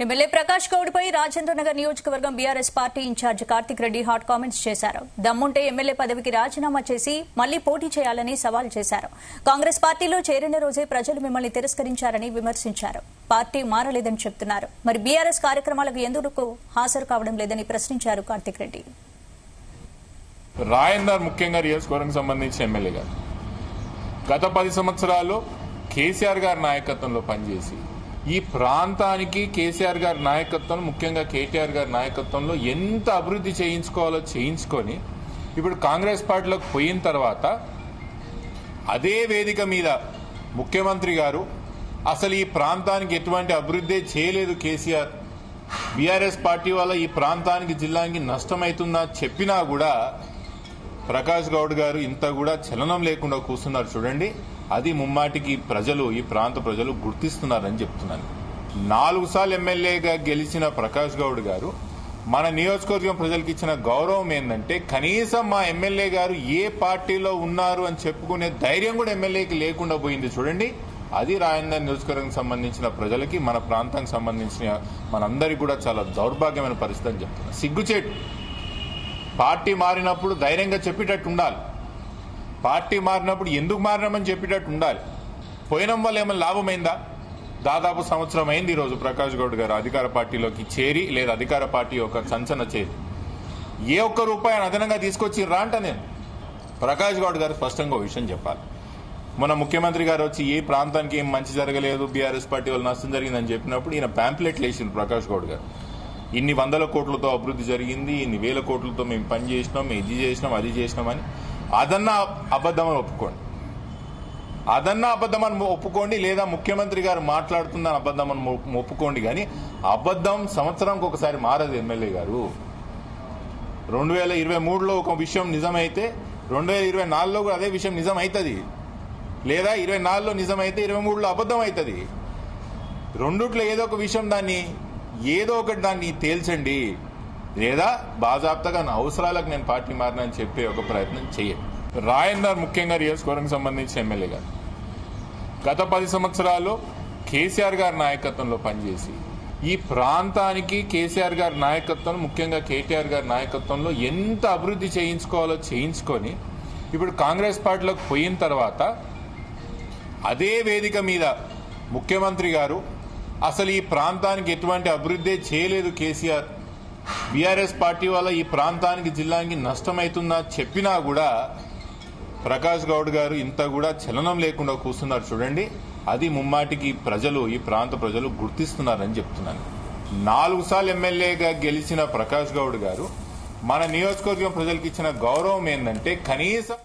MLA Prakash Goud పై రాజేంద్రనగర్ నియోజకవర్గం BRS party incharge Karthik Reddy hot comments చేశారు. దమ్ముంటే ఎమ్మెల్యే పదవికి రాజీనామా చేసి మళ్లీ పోటీ చేయాలని సవాల్ చేశారు. కాంగ్రెస్ పార్టీలో చేరిన రోజే ప్రజలు మిమ్మల్ని తిరస్కరించారని విమర్శించారు. పార్టీ మారలేదని చెప్తున్నారు. మరి బీఆర్ఎస్ కార్యక్రమాలకు ఎందుకు హాజరు కావడం లేదని ప్రశ్నించారు కార్తిక్ రెడ్డి. రాజేందర్ ముఖ్యంగా నియోజకవర్గం సంబంధించిన ఎమ్మెల్యే గారు గత 10 సంవత్సరాలు కేసీఆర్ గారి నాయకత్వంలో పనిచేసి ఈ ప్రాంతానికి కేసీఆర్ గారి నాయకత్వం ముఖ్యంగా కేటీఆర్ గారి నాయకత్వంలో ఎంత అభివృద్ధి చేయించుకోవాలో చేయించుకొని ఇప్పుడు కాంగ్రెస్ పార్టీలోకి పోయిన తర్వాత అదే వేదిక మీద ముఖ్యమంత్రి గారు అసలు ఈ ప్రాంతానికి ఎటువంటి అభివృద్ధి చేయలేదు కేసీఆర్, బీఆర్ఎస్ పార్టీ వల్ల ఈ ప్రాంతానికి జిల్లాకి నష్టమవుతుందా చెప్పినా కూడా ప్రకాష్ గౌడ్ గారు ఇంత కూడా చలనం లేకుండా కూర్చున్నారు. చూడండి, అది ముమ్మాటికి ప్రజలు, ఈ ప్రాంత ప్రజలు గుర్తిస్తున్నారని చెప్తున్నాను. 4 సార్లు ఎమ్మెల్యేగా గెలిచిన ప్రకాష్ గౌడ్ గారు మన నియోజకవర్గం ప్రజలకు ఇచ్చిన గౌరవం ఏంటంటే కనీసం మా ఎమ్మెల్యే గారు ఏ పార్టీలో ఉన్నారు అని చెప్పుకునే ధైర్యం కూడా ఎమ్మెల్యేకి లేకుండా పోయింది. చూడండి, అది రాజేందర్ నియోజకవర్గం సంబంధించిన ప్రజలకి, మన ప్రాంతానికి సంబంధించిన మనందరికీ కూడా చాలా దౌర్భాగ్యమైన పరిస్థితి అని చెప్తున్నా. సిగ్గుచేటు. పార్టీ మారినప్పుడు ధైర్యంగా చెప్పేటట్టు ఉండాలి. పార్టీ మారినప్పుడు ఎందుకు మారినామని చెప్పేటట్టు ఉండాలి. పోయినం వల్ల ఏమైనా లాభమైందా? దాదాపు సంవత్సరం అయింది ఈరోజు ప్రకాష్ గౌడ్ గారు అధికార పార్టీలోకి చేరి, లేదా అధికార పార్టీ ఒక సంచలన చేరి ఏ ఒక్క రూపాయి అదనంగా తీసుకొచ్చిర్రా అంట. నేను ప్రకాష్ గౌడ్ గారు స్పష్టంగా ఒక విషయం చెప్పాలి. మొన్న ముఖ్యమంత్రి గారు వచ్చి ఏ ప్రాంతానికి ఏం మంచి జరగలేదు, బీఆర్ఎస్ పార్టీ వల్ల నష్టం జరిగిందని చెప్పినప్పుడు ఈయన ప్యాంప్లెట్లు వేసింది ప్రకాష్ గౌడ్ గారు. ఇన్ని 100 కోట్లతో అభివృద్ధి జరిగింది, ఇన్ని 1000 కోట్లతో మేము పని చేసినాం, ఇది చేసినాం, అది చేసినామని అదన్నా అబద్ధమని ఒప్పుకోండి. అదన్నా అబద్ధమని ఒప్పుకోండి, లేదా ముఖ్యమంత్రి గారు మాట్లాడుతుందని అబద్ధమని ఒప్పుకోండి. కానీ అబద్ధం సంవత్సరానికి ఒకసారి మారదు ఎమ్మెల్యే గారు. 2023లో ఒక విషయం నిజమైతే 2024లో కూడా అదే విషయం నిజం అవుతుంది, లేదా 24లో నిజమైతే 23లో అబద్ధం అవుతుంది. రెండిట్లో ఏదో ఒక విషయం ఏదో ఒకటి దాన్ని తేల్చండి, లేదా బాజాప్తగా నా అవసరాలకు నేను పార్టీ మారినని చెప్పే ఒక ప్రయత్నం చేయండి. రాజేందర్ ముఖ్యంగా నియోజకవర్గం సంబంధించిన ఎమ్మెల్యే గారు గత 10 సంవత్సరాలు కేసీఆర్ గారి నాయకత్వంలో పనిచేసి ఈ ప్రాంతానికి కేసీఆర్ గారి నాయకత్వం ముఖ్యంగా కేటీఆర్ గారి నాయకత్వంలో ఎంత అభివృద్ధి చేయించుకోవాలో చేయించుకొని ఇప్పుడు కాంగ్రెస్ పార్టీలోకి పోయిన తర్వాత అదే వేదిక మీద ముఖ్యమంత్రి గారు అసలు ఈ ప్రాంతానికి ఎటువంటి అభివృద్ధి చేయలేదు కేసీఆర్, బీఆర్ఎస్ పార్టీ వల్ల ఈ ప్రాంతానికి జిల్లాకి నష్టమవుతుందా చెప్పినా కూడా ప్రకాష్ గౌడ్ గారు ఇంత కూడా చలనం లేకుండా కూర్చున్నారు. చూడండి, అది ముమ్మాటికి ప్రజలు, ఈ ప్రాంత ప్రజలు గుర్తిస్తున్నారని చెప్తున్నాను. 4 సార్లు ఎమ్మెల్యేగా గెలిచిన ప్రకాష్ గౌడ్ గారు మన నియోజకవర్గం ప్రజలకు ఇచ్చిన గౌరవం ఏంటంటే కనీసం